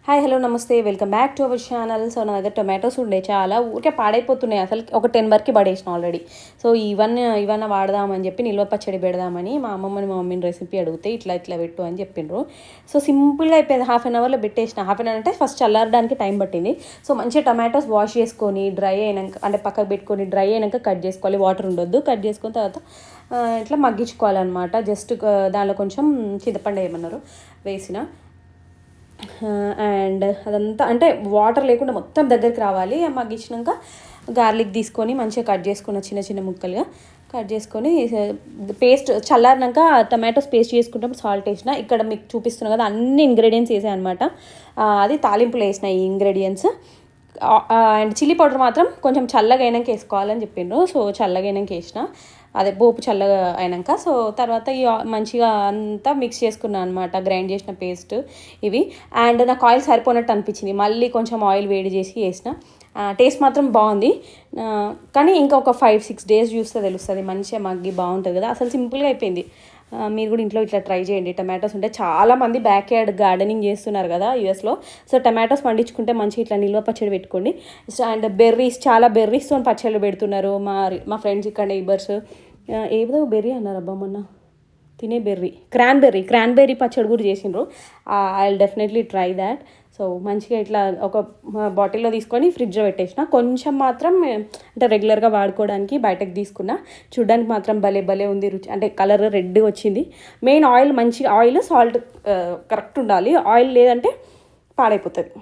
Hi hello నమస్తే welcome back to our channel. So నా దగ్గర టొమాటోస్ ఉండే చాలా ఊరికే పాడైపోతున్నాయి. అసలు ఒక 10 వరకు పడేసిన ఆల్రెడీ. సో ఇవన్నీ వాడదామని చెప్పి నిల్వ పచ్చడి పెడదామని మా అమ్మమ్మని మా మమ్మీని రెసిపీ అడిగితే ఇట్లా పెట్టు అని చెప్పిండ్రు. సో సింపుల్గా అయిపోయింది. హాఫ్ అన్ అవర్లో పెట్టేసిన. హాఫ్ అన్ అవర్ అంటే ఫస్ట్ చల్లారడానికి టైం పట్టింది. సో మంచిగా టొమాటోస్ వాష్ చేసుకొని డ్రై అయినాక అంటే పక్కకు పెట్టుకొని డ్రై అయినాక కట్ చేసుకోవాలి. వాటర్ ఉండొద్దు. కట్ చేసుకున్న తర్వాత ఇట్లా మగ్గించుకోవాలన్నమాట. జస్ట్ దానిలో కొంచెం చింతపండు ఏమన్నారు వేసిన అండ్ అదంతా అంటే వాటర్ లేకుండా మొత్తం దగ్గరికి రావాలి. మగ్గించినాక గార్లిక్ తీసుకొని మంచిగా కట్ చేసుకున్న చిన్న చిన్న ముక్కలుగా కట్ చేసుకొని పేస్ట్ చల్లారినాక టమాటోస్ పేస్ట్ చేసుకుంటాం. సాల్ట్ వేసిన ఇక్కడ మీకు చూపిస్తున్నాను కదా అన్ని ఇంగ్రీడియంట్స్ వేసాయి అనమాట. అది తాలింపులు వేసిన ఈ ఇంగ్రీడియంట్స్ అండ్ చిల్లీ పౌడర్ మాత్రం కొంచెం చల్లగా అయినాక వేసుకోవాలని చెప్పిండ్రు. సో చల్లగా అయినాక వేసిన అదే పోపు చల్లగా అయినాక. సో తర్వాత మంచిగా అంతా మిక్స్ చేసుకున్నాను అనమాట. గ్రైండ్ చేసిన పేస్ట్ ఇవి. అండ్ నాకు ఆయిల్ సరిపోనట్టు అనిపించింది. మళ్ళీ కొంచెం ఆయిల్ వేడి చేసి వేసిన. టేస్ట్ మాత్రం బాగుంది. కానీ ఇంకా ఒక 5-6 days చూస్తే తెలుస్తుంది. మంచిగా మగ్గి బాగుంటుంది కదా. అసలు సింపుల్గా అయిపోయింది. మీరు కూడా ఇంట్లో ఇట్లా ట్రై చేయండి. టమాటోస్ ఉంటే చాలామంది బ్యాక్ యార్డ్ గార్డెనింగ్ చేస్తున్నారు కదా యూఎస్లో. సో టమాటోస్ పండించుకుంటే మంచిగా ఇట్లా నిల్వ పచ్చడి పెట్టుకోండి. అండ్ చాలా బెర్రీస్తో పచ్చళ్ళు పెడుతున్నారు మా ఫ్రెండ్స్ ఇక్కడ నైబర్స్. ఏదో బెర్రీ అన్నారు అబ్బా మొన్న తినే క్రాన్బెర్రీ పచ్చడి కూడా చేసిండ్రు. I will definitely try that. So మంచిగా ఇట్లా ఒక బాటిల్లో తీసుకొని ఫ్రిడ్జ్లో పెట్టేసిన. కొంచెం మాత్రం అంటే రెగ్యులర్గా వాడుకోవడానికి బయటకు తీసుకున్నా. చూడడానికి మాత్రం భలే ఉంది రుచి. అంటే కలర్ రెడ్ వచ్చింది. మెయిన్ ఆయిల్ మంచిగా సాల్ట్ కరెక్ట్ ఉండాలి. ఆయిల్ లేదంటే పాడైపోతుంది.